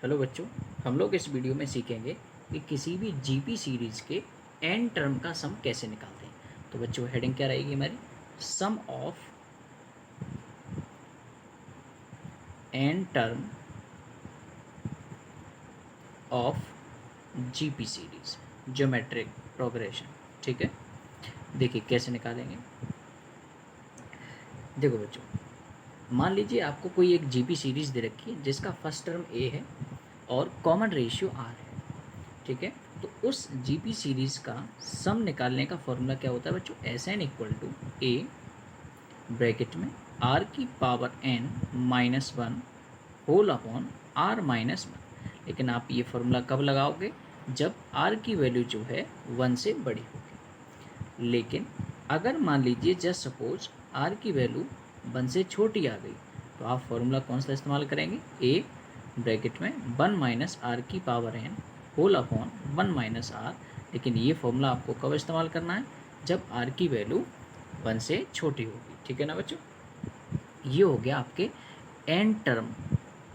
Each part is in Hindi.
हेलो बच्चों, हम लोग इस वीडियो में सीखेंगे कि किसी भी जीपी सीरीज के एन टर्म का सम कैसे निकालते हैं। तो बच्चों हेडिंग क्या रहेगी हमारी? Sum of N term of GP series geometric progression. ठीक है, देखिए कैसे निकालेंगे। देखो बच्चों, मान लीजिए आपको कोई एक जीपी सीरीज दे रखी है जिसका फर्स्ट टर्म ए है और कॉमन रेशियो आर है। ठीक है, तो उस जीपी सीरीज का सम निकालने का फॉर्मूला क्या होता है बच्चों? S N equal to A bracket में आर की power N minus one whole upon R minus one. लेकिन आप ये फॉर्मूला कब लगाओगे? जब आर की वैल्यू जो है वन से बड़ी होगी। लेकिन अगर मान लीजिए जस्ट सपोज आर की वैल्यू वन से छोटी आ गई, तो आप फॉर्मूला कौन सा इस्तेमाल करेंगे? ए ब्रैकेट में वन माइनस आर की power N whole upon one minus R. लेकिन ये फॉर्मूला आपको कब इस्तेमाल करना है? जब आर की वैल्यू वन से छोटी होगी। ठीक है ना बच्चों? ये हो गया आपके एन टर्म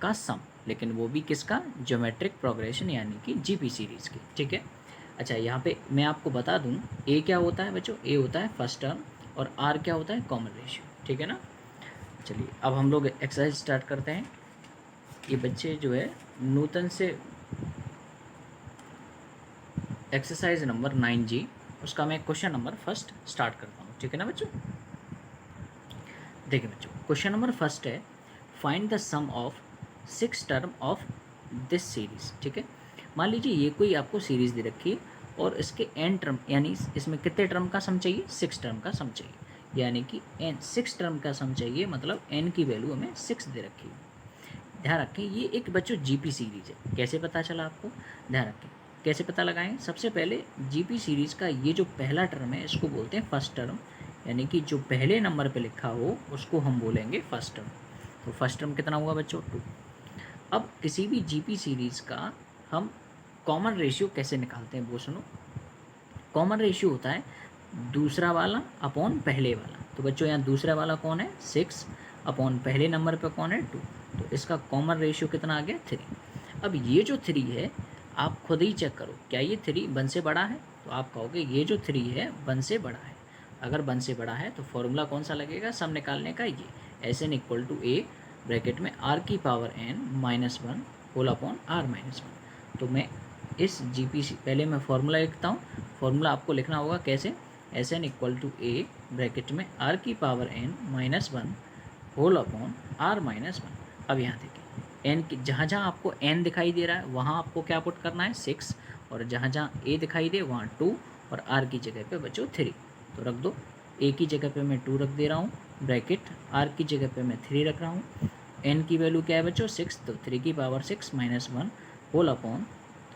का सम, लेकिन वो भी किसका? ज्योमेट्रिक प्रोग्रेशन यानी कि जीपी सीरीज की। ठीक है, अच्छा यहाँ पे मैं आपको बता दूँ ए क्या होता है बच्चों? ए होता है फर्स्ट टर्म और आर क्या होता है? Common ratio. ठीक है ना? चलिए अब हम लोग एक्सरसाइज स्टार्ट करते हैं। ये बच्चे जो है नूतन से एक्सरसाइज नंबर 9G, उसका मैं क्वेश्चन नंबर फर्स्ट स्टार्ट करता हूँ। ठीक है ना बच्चों? देखिए बच्चों, क्वेश्चन नंबर फर्स्ट है find the sum of six term of this series. ठीक है, मान लीजिए ये कोई आपको सीरीज दे रखी है और इसके एन टर्म यानी इसमें कितने टर्म का सम चाहिए? सिक्स टर्म का सम चाहिए, यानी कि एन सिक्स टर्म का सम चाहिए, मतलब एन की वैल्यू हमें सिक्स दे रखी है। ध्यान रखें ये एक बच्चों जीपी सीरीज है। कैसे पता चला आपको? ध्यान रखें कैसे पता लगाएं। सबसे पहले जीपी सीरीज का ये जो पहला टर्म है इसको बोलते हैं फर्स्ट टर्म, यानी कि जो पहले नंबर पे लिखा हो उसको हम बोलेंगे फर्स्ट टर्म। तो फर्स्ट टर्म कितना हुआ बच्चों? टू। अब किसी भी जीपी सीरीज का हम कॉमन रेशियो कैसे निकालते हैं वो सुनो। कॉमन रेशियो होता है दूसरा वाला अपॉन पहले वाला। तो बच्चों यहाँ दूसरा वाला कौन है? सिक्स अपॉन पहले नंबर पे कौन है? टू। तो इसका कॉमन रेशियो कितना आ गया? थ्री। अब ये जो थ्री है आप खुद ही चेक करो, क्या ये थ्री वन से बड़ा है? तो आप कहोगे ये जो थ्री है वन से बड़ा है। अगर वन से बड़ा है तो फॉर्मूला कौन सा लगेगा सम निकालने का? ये S N equal to A bracket में आर की power N minus one whole upon R minus one. तो मैं इस जीपीसी पहले मैं फॉर्मूला लिखता हूँ। फॉर्मूला आपको लिखना होगा कैसे? S N equal to A bracket में आर की power N minus one whole upon R minus one. अब यहाँ देखिए एन की जहाँ जहाँ आपको एन दिखाई दे रहा है वहाँ आपको क्या पुट करना है? सिक्स। और जहाँ जहाँ ए दिखाई दे वहाँ टू और आर की जगह पे बच्चों थ्री। तो रख दो, ए की जगह पे मैं टू रख दे रहा हूँ ब्रैकेट, आर की जगह पे मैं थ्री रख रहा हूँ। एन की वैल्यू क्या है बच्चों? सिक्स। तो थ्री की power six minus one whole upon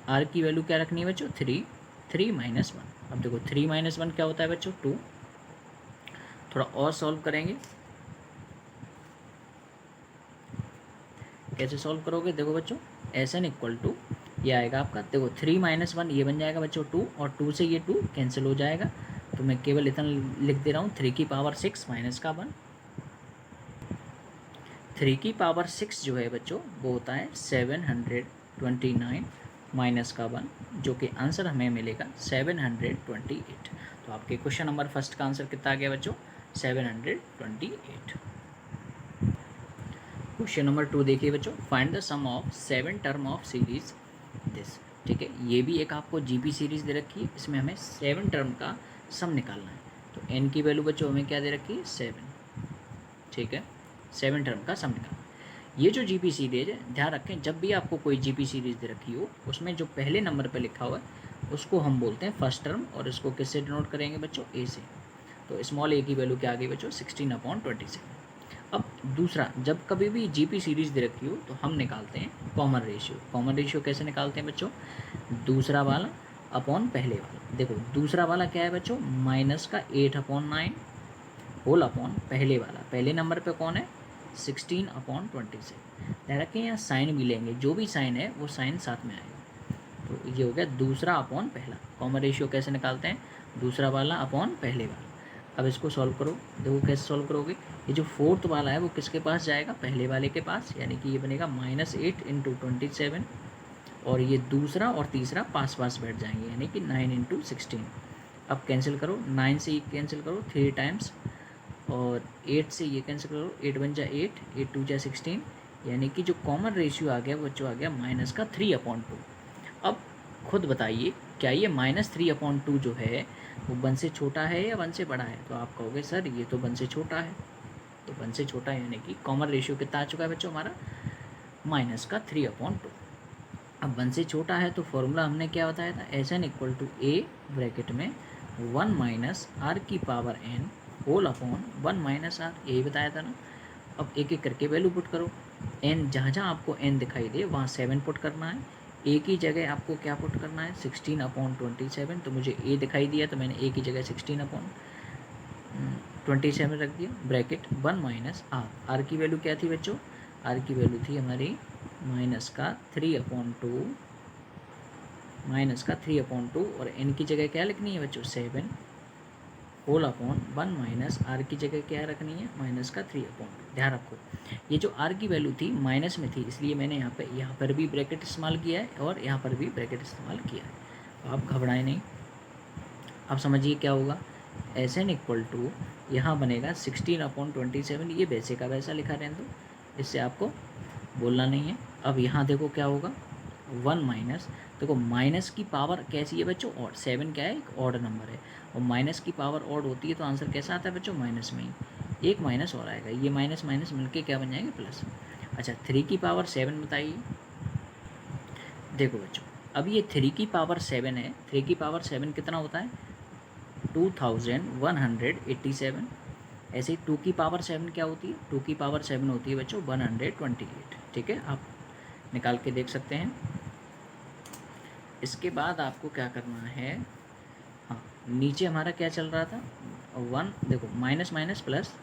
R की वैल्यू क्या रखनी है बच्चों? थ्री। Three minus one. अब देखो थ्री माइनस वन क्या होता है बच्चों? टू। थोड़ा और सॉल्व करेंगे। कैसे सॉल्व करोगे? देखो बच्चों एस एन इक्वल टू ये आएगा आपका, देखो थ्री माइनस वन ये बन जाएगा बच्चों टू, और टू से ये टू कैंसिल हो जाएगा। तो मैं केवल इतना लिख दे रहा हूँ थ्री की पावर सिक्स माइनस का वन। थ्री की पावर सिक्स जो है बच्चों वो होता है 729 माइनस का वन, जो कि आंसर हमें मिलेगा 728। तो आपके क्वेश्चन नंबर फर्स्ट का आंसर कितना आ गया बच्चों? 728। क्वेश्चन नंबर टू देखिए बच्चों, find the sum of seven term of series this. ठीक है, ये भी एक आपको जीपी सीरीज दे रखी है, इसमें हमें सेवन टर्म का सम निकालना है। तो एन की वैल्यू बच्चों हमें क्या दे रखी है? सेवन। ठीक है, सेवन टर्म का सम निकालना। ये जो जीपी सीरीज है ध्यान रखें, जब भी आपको कोई जीपी सीरीज दे रखी हो उसमें जो पहले नंबर पर लिखा हुआ है उसको हम बोलते हैं फर्स्ट टर्म, और इसको किससे डिनोट करेंगे बच्चों? ए से। तो स्मॉल ए की वैल्यू क्या आ गई बच्चों? 16/27। अब दूसरा, जब कभी भी जीपी सीरीज दे रखी हो तो हम निकालते हैं कॉमन रेशियो। कॉमन रेशियो कैसे निकालते हैं बच्चों? दूसरा वाला अपॉन पहले वाला। देखो दूसरा वाला क्या है बच्चों? माइनस का 8/9 होल अपॉन पहले वाला, पहले नंबर पे कौन है? 16/27। ध्यान रखें यहाँ साइन भी लेंगे, जो भी साइन है वो साइन साथ में आएगा। तो ये हो गया दूसरा अपॉन पहला। कॉमन रेशियो कैसे निकालते हैं? दूसरा वाला अपॉन पहले वाला। अब इसको सॉल्व करो, देखो कैसे सॉल्व करोगे। ये जो फोर्थ वाला है वो किसके पास जाएगा, पहले वाले के पास, यानी कि ये बनेगा -8 इंटू 27, और ये दूसरा और तीसरा पास पास बैठ जाएंगे, यानी कि 9 इंटू 16। अब कैंसिल करो, 9 से ये कैंसिल करो 3 टाइम्स, और 8 से ये कैंसिल करो, 8 बन जा 8, 8 2 जा 16, यानी कि जो कॉमन रेशियो आ गया वो जो आ गया -3/2। अब खुद बताइए क्या ये -3/2 जो है वो 1 से छोटा है या 1 से बड़ा है। तो आप कहोगे सर ये तो 1 से छोटा है, तो 1 से छोटा है, यानी कि कॉमन रेशियो कितना आ चुका है बच्चों हमारा, -3/2। अब 1 से छोटा है तो फॉर्मूला हमने क्या बताया था, SN equal to A bracket में 1 माइनस आर की power n whole upon 1 minus R, यही बताया था ना। अब एक एक करके वैल्यू पुट करो, n जहाँ जहाँ आपको n दिखाई दे वहाँ 7 पुट करना है, a की जगह आपको क्या पुट करना है 16/27। तो मुझे a दिखाई दिया तो मैंने a की जगह 16/27 रख दिया, ब्रैकेट 1 माइनस आर, आर की वैल्यू क्या थी बच्चों, आर की वैल्यू थी हमारी -3/2 और n की जगह क्या लिखनी है बच्चों 7 होल अपॉन 1 माइनस आर की जगह क्या रखनी है -3/2। ध्यान रखो ये जो आर की वैल्यू थी माइनस में थी, इसलिए मैंने यहाँ पर भी ब्रैकेट इस्तेमाल किया है और यहाँ पर भी ब्रैकेट इस्तेमाल किया है। तो आप घबराएं नहीं। अब समझिए क्या होगा, SN इक्वल टू यहाँ बनेगा 16/27, ये वैसे का वैसा लिखा रहने दो, इससे आपको बोलना नहीं है। अब यहाँ देखो क्या होगा 1 माइनस, देखो माइनस की पावर कैसी है बच्चों, और 7 क्या है एक ऑड नंबर है, और माइनस की पावर ऑड होती है तो आंसर कैसा आता है बच्चों माइनस में ही, एक माइनस और आएगा, ये माइनस माइनस मिलके क्या बन जाएंगे प्लस। अच्छा 3 की पावर 7 बताइए, देखो बच्चों अब ये 3 की पावर 7 है, 3 की पावर 7 कितना होता है 2187। ऐसे ही 2 की पावर 7 क्या होती है, 2 की पावर 7 होती है बच्चों 128। ठीक है, आप निकाल के देख सकते हैं। इसके बाद आपको क्या करना है, हाँ नीचे हमारा क्या चल रहा था 1, देखो माइनस माइनस प्लस,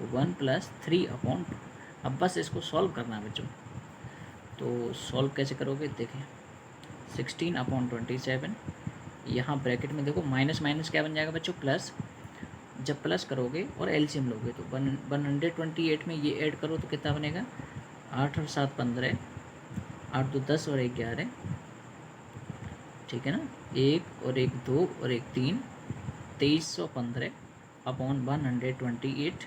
1 + 3/2। अब बस इसको सॉल्व करना है बच्चों। तो सॉल्व कैसे करोगे, देखें 16/27, यहाँ ब्रैकेट में देखो माइनस माइनस क्या बन जाएगा बच्चों प्लस, जब प्लस करोगे और एलसीएम लोगे तो 128 में ये ऐड करो तो कितना बनेगा 8 और 7 15, 8 2 10 और 1 11, ठीक है ना, 1 और 1 2 और 1 3, 2315/128।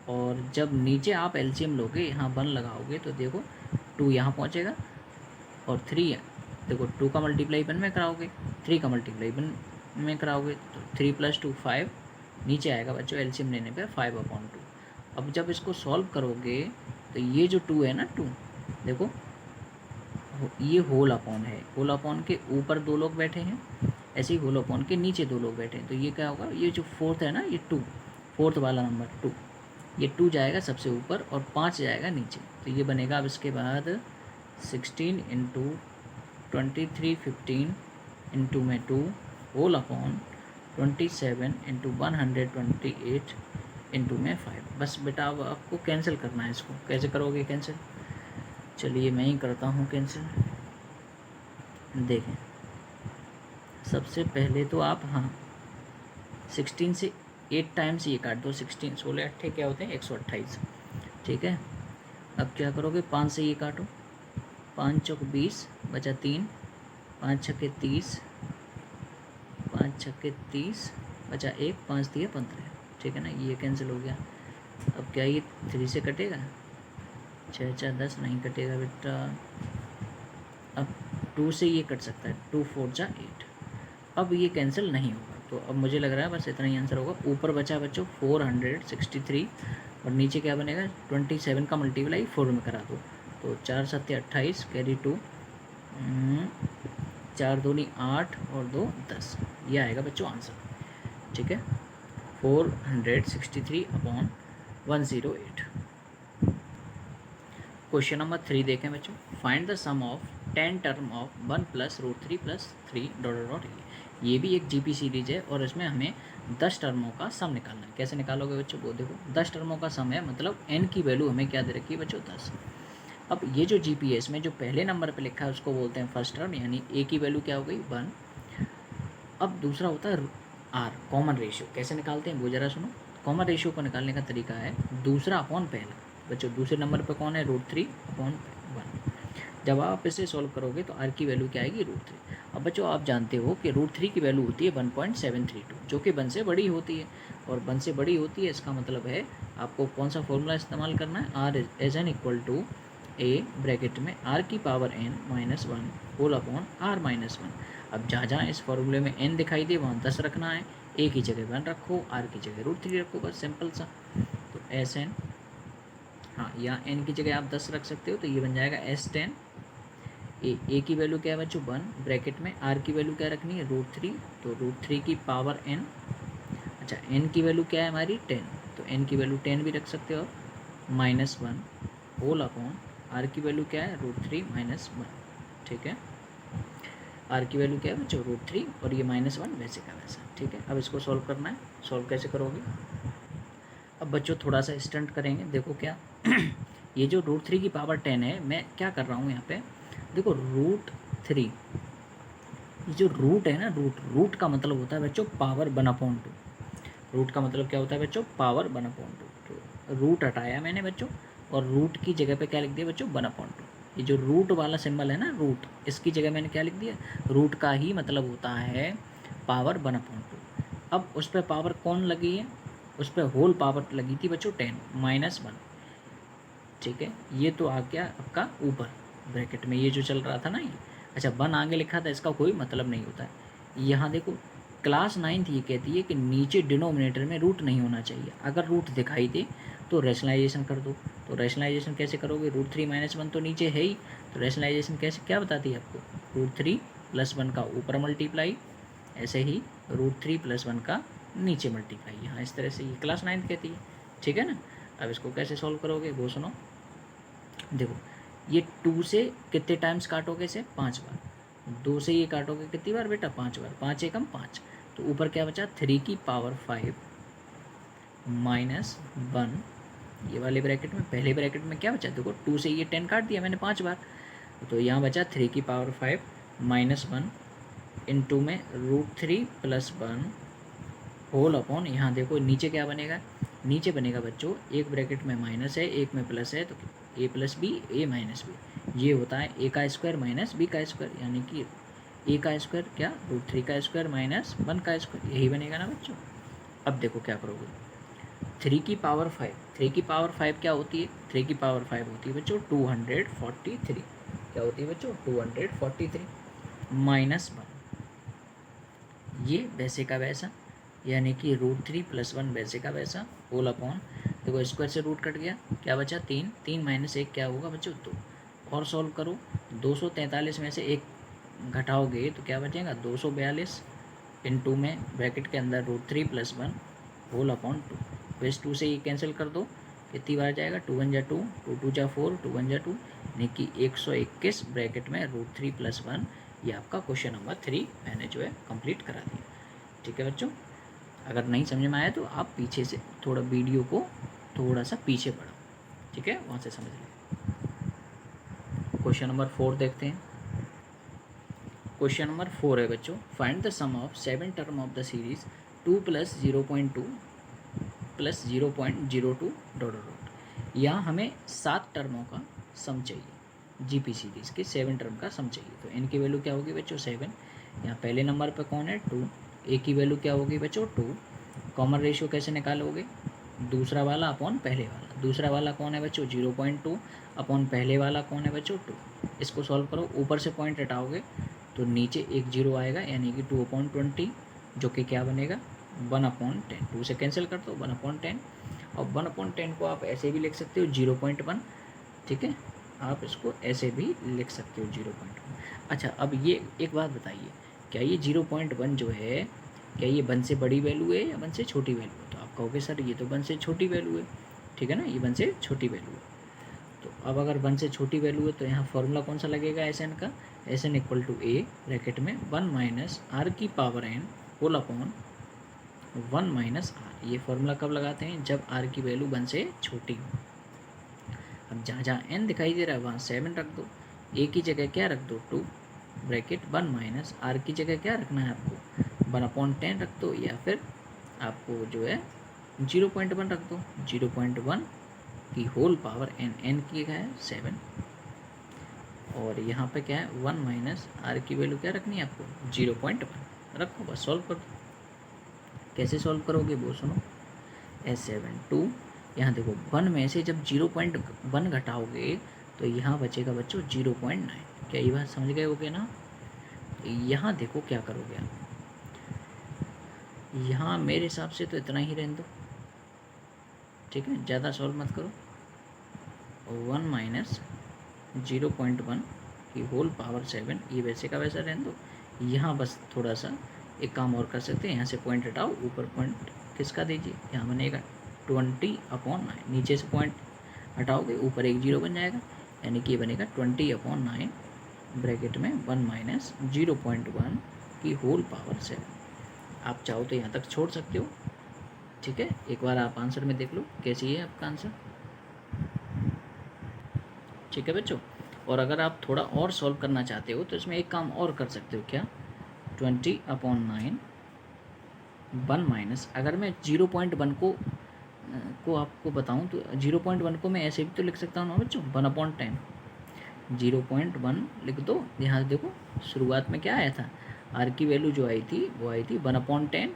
और जब नीचे आप एलसीएम लोगे यहाँ 1 लगाओगे तो देखो 2 यहाँ पहुँचेगा और 3 है, देखो 2 का मल्टीप्लाई 1 में कराओगे, 3 का मल्टीप्लाई 1 में कराओगे तो 3 + 2 5, नीचे आएगा बच्चों एलसीएम लेने पे 5/2। अब जब इसको सॉल्व करोगे तो ये जो 2 है ना 2, देखो ये होल अपॉन है, होल अपॉन के ऊपर 2 लोग बैठे हैं, ऐसे ही होल अपॉन के नीचे 2 लोग बैठे हैं, तो ये क्या होगा, ये जो फोर्थ है ना ये 2, फोर्थ वाला नंबर 2, ये 2 जाएगा सबसे ऊपर और 5 जाएगा नीचे। तो ये बनेगा अब इसके बाद 16 इंटू 23 15 इंटू में 2 होल अपॉन 27 इंटू 128 इंटू में 5। बस बेटा अब आपको कैंसिल करना है, इसको कैसे करोगे कैंसिल, चलिए मैं ही करता हूँ कैंसिल। देखें सबसे पहले तो आप, हाँ 16 से 8 टाइम्स ये काट दो, 16 16 8 क्या होते हैं 128, ठीक है। अब क्या करोगे 5 से ये काटो, 5 चौक 20 बचा 3, 5 छक्के 30, 5 छक्के 30 बचा 1, 5 दिए 15, ठीक है ना, ये कैंसिल हो गया। अब क्या ये 3 से कटेगा, 6 4 10 नहीं कटेगा बेटा। अब 2 से ये कट सकता है, 2 4 जा 8, अब ये कैंसिल नहीं होगा। तो अब मुझे लग रहा है बस इतना ही आंसर होगा। ऊपर बचा बच्चों 463 और नीचे क्या बनेगा 27 का मल्टीप्लाई 4 में करा दो, तो 4 7 28 कैरी 2, 4 दूनी 8 और 2 10, ये आएगा बच्चों आंसर, ठीक है 463/108। क्वेश्चन नंबर 3 देखें बच्चों, find the sum of 10 term of 1 + √3 + 3 ... ये भी एक जीपी सीरीज है और इसमें हमें 10 टर्मों का सम निकालना है। कैसे निकालोगे बच्चों, वो देखो 10 टर्मों का सम है, मतलब n की वैल्यू हमें क्या दे रखी है बच्चों 10। अब ये जो जीपी है इसमें जो पहले नंबर पे लिखा है उसको बोलते हैं फर्स्ट टर्म, यानी a की वैल्यू क्या हो गई 1। अब दूसरा होता है आर कॉमन रेशियो कैसे निकालते हैं वो जरा सुनो। कॉमन रेशियो को निकालने का तरीका है दूसरा अपॉन पहला। बच्चों दूसरे नंबर पे कौन है, √3/1। जब आप इसे सॉल्व करोगे तो आर की वैल्यू क्या आएगी, √3। अब बच्चों आप जानते हो कि √3 की वैल्यू होती है 1.732 जो कि 1 से बड़ी होती है, और 1 से बड़ी होती है इसका मतलब है आपको कौन सा फॉर्मूला इस्तेमाल करना है, R as N equal to A bracket में r की power n-1 whole upon r-1। अब जहाँ जहाँ इस फॉर्मूले में n दिखाई दे वहाँ 10 रखना है, a की जगह 1 रखो, r की जगह √3 रखो, बस सिंपल सा। तो Sn, हाँ यहाँ n की जगह आप 10 रख सकते हो, तो ये बन जाएगा S10। a की वैल्यू क्या है बच्चों 1 ब्रैकेट में, r की वैल्यू क्या रखनी है √3, तो √3 की पावर n। अच्छा n की वैल्यू क्या है हमारी 10, तो n की वैल्यू 10 भी रख सकते हो, -1 होल अपॉन r की वैल्यू क्या है √3 - 1। ठीक है, r की वैल्यू क्या है बच्चों √3 और ये -1 वैसे का वैसा। ठीक है, अब इसको सॉल्व करना है। सॉल्व कैसे करोगे, अब बच्चों थोड़ा सा स्टंट करेंगे, देखो क्या ये जो √3 की पावर 10 है, मैं क्या कर रहा हूँ यहाँ पे, देखो √3, ये जो रूट है ना, रूट का मतलब होता है बच्चों पावर 1/2। रूट का मतलब क्या होता है बच्चों, पावर 1/2। तो रूट हटाया मैंने बच्चों, और रूट की जगह पे क्या लिख दिया बच्चों 1/2। ये जो रूट वाला सिंबल है ना रूट, इसकी जगह मैंने क्या लिख दिया, रूट का ही मतलब होता है पावर 1/2। अब उस पर पावर कौन लगी है, उस पर होल पावर लगी थी बच्चों 10 -1। ठीक है, ये तो आ गया आपका ऊपर ब्रैकेट में, ये जो चल रहा था ना ये। अच्छा 1 आगे लिखा था, इसका कोई मतलब नहीं होता है। यहाँ देखो क्लास 9th ये कहती है कि नीचे डिनोमिनेटर में रूट नहीं होना चाहिए, अगर रूट दिखाई दे तो रैशनलाइजेशन कर दो। तो रैशनलाइजेशन कैसे करोगे, √3 - 1 तो नीचे है ही, तो रैशनलाइजेशन कैसे क्या बताती है आपको, √3 + 1 का ऊपर मल्टीप्लाई, ऐसे ही √3 + 1 का नीचे मल्टीप्लाई। यहाँ इस तरह से ये क्लास 9th कहती है। ठीक है ना, अब इसको कैसे सॉल्व करोगे वो सुनो। देखो ये 2 से कितने टाइम्स काटोगे, से 5 बार। 2 से ये काटोगे कितनी बार बेटा, 5 बार। 5 एकम 5, तो ऊपर क्या बचा 3 की पावर 5 -1। ये वाले ब्रैकेट में, पहले ब्रैकेट में क्या बचा, देखो 2 से ये 10 काट दिया मैंने 5 बार, तो यहाँ बचा 3 की पावर 5 -1 इंटू में √3 + 1 होल अपॉन, यहाँ देखो नीचे क्या बनेगा, नीचे बनेगा बच्चों एक ब्रैकेट में माइनस है एक में प्लस है, तो a + b a - b, ये होता है a का स्क्वायर - b का स्क्वायर, यानी कि a का स्क्वायर क्या √3 का स्क्वायर -1 का स्क्वायर, यही बनेगा ना बच्चों। अब देखो क्या करोगे, 3 की पावर 5, 3 की पावर 5 क्या होती है, 3 की पावर 5 होती है बच्चों 243। क्या होती है बच्चों 243 -1, ये वैसे का वैसा, यानी कि √3 + 1 वैसे का वैसा होल अपॉन, देखो स्क्वायर से रूट कट गया, क्या बचा 3, 3 - 1 क्या होगा बच्चों 2। और सॉल्व करो, 243 में से 1 घटाओगे तो क्या बचेगा 242 इंटू में ब्रैकेट के अंदर √3 + 1 होल अपॉन 2। तो इस 2 से ये कैंसिल कर दो, कितनी बार जाएगा 2 × 1 = 2, 2 × 2 = 4, 2 × 1 = 2, यानी कि 121 ब्रैकेट में √3 + 1। ये आपका क्वेश्चन नंबर 3 मैंने जो है कंप्लीट करा दिया। ठीक है बच्चों, अगर नहीं समझ में आया तो आप पीछे से थोड़ा वीडियो को थोड़ा सा पीछे पढ़ो, ठीक है, वहाँ से समझ लें। क्वेश्चन नंबर 4 देखते हैं। क्वेश्चन नंबर 4 है बच्चों, find the sum of 7 term of the series 2 + 0.2 + 0.02 ... यहाँ हमें 7 टर्मों का सम चाहिए, जीपी सीरीज़ के 7 टर्म का सम चाहिए। तो n की वैल्यू क्या होगी बच्चों 7, यहाँ पहले नंबर पर कौन है 2, a की वैल्यू क्या होगी बच्चों 2। कॉमन रेशियो कैसे निकालोगे, दूसरा वाला अपॉन पहले वाला, दूसरा वाला कौन है बच्चों 0.2 अपॉन पहले वाला कौन है बच्चों 2। इसको सॉल्व करो, ऊपर से पॉइंट हटाओगे तो नीचे एक 0 आएगा, यानी कि 2/20, जो कि क्या बनेगा 1/10। 2 से कैंसिल कर दो 1/10, और 1/10 को आप ऐसे भी लिख सकते हो 0.1। ठीक है, आप इसको ऐसे भी लिख सकते हो 0.1। अच्छा अब ये एक बात बताइए, क्या ये 0.1 जो है, क्या ये 1 से बड़ी वैल्यू है या 1 से छोटी वैल्यू है, तो आप कहोगे सर ये तो 1 से छोटी वैल्यू है। ठीक है ना, ये 1 से छोटी वैल्यू है। तो अब अगर 1 से छोटी वैल्यू है तो यहाँ फॉर्मूला कौन सा लगेगा Sn का, Sn = a ब्रैकेट में 1 - r की power n whole upon 1 - r। ये फॉर्मूला कब लगाते हैं, जब r की वैल्यू 1 से छोटी हो। अब जहाँ जहाँ n दिखाई दे रहा है वहाँ 7 रख दो, a की जगह क्या रख दो 2 ब्रैकेट 1 - r की जगह क्या रखना है आपको 1/10 रख दो, या फिर आपको जो है 0.1 रख दो, 0.1 की होल पावर n की क्या है 7, और यहाँ पे क्या है 1 माइनस r की वैल्यू क्या रखनी है आपको 0.1 रखो, बस सॉल्व कर दो। कैसे सॉल्व करोगे वो सुनो। S7 यहाँ देखो 1 में से जब 0.1 घटाओगे तो यहाँ बचेगा बच्चों 0.9। क्या ये बात समझ गए होगे ना। यहाँ देखो क्या करोगे आप, यहाँ मेरे हिसाब से तो इतना ही रहने दो, ठीक है, ज़्यादा सॉल्व मत करो। 1 माइनस 0.1 की होल पावर 7, ये वैसे का वैसा रहने दो। यहाँ बस थोड़ा सा एक काम और कर सकते हैं, यहाँ से पॉइंट हटाओ, ऊपर पॉइंट किसका दीजिए, यहाँ बनेगा 20/9, नीचे से पॉइंट हटाओगे ऊपर एक 0 बन जाएगा, यानी कि ये बनेगा 20/9 ब्रैकेट में 1 माइनस 0.1 की होल पावर 7। आप चाहो तो यहाँ तक छोड़ सकते हो, ठीक है। एक बार आप आंसर में देख लो कैसी है आपका आंसर, ठीक है बच्चों। और अगर आप थोड़ा और सॉल्व करना चाहते हो तो इसमें एक काम और कर सकते हो, क्या 20/9 1 माइनस, अगर मैं 0.1 को आपको बताऊं तो 0.1 को मैं ऐसे भी तो लिख सकता हूँ ना बच्चों, 1/10 0.1 लिख दो। यहाँ देखो शुरुआत में क्या आया था, आर की वैल्यू जो आई थी वो आई थी 1/10,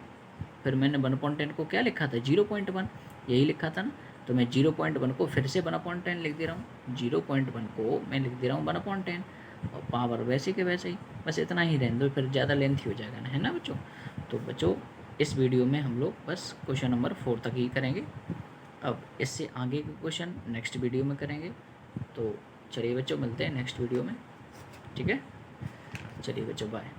फिर मैंने 1/10 को क्या लिखा था 0.1, यही लिखा था ना, तो मैं 0.1 को फिर से 1/10 लिख दे रहा हूँ, 0.1 को मैं लिख दे रहा हूँ 1/10, और पावर वैसे के वैसे ही, बस इतना ही रहने दो, फिर ज़्यादा लेंथी हो जाएगा ना, है ना बच्चों। तो बच्चों इस वीडियो में हम लोग बस क्वेश्चन नंबर 4 तक ही करेंगे, अब इससे आगे के क्वेश्चन नेक्स्ट वीडियो में करेंगे। तो चलिए बच्चों मिलते हैं नेक्स्ट वीडियो में, ठीक है, चलिए बच्चों बाय।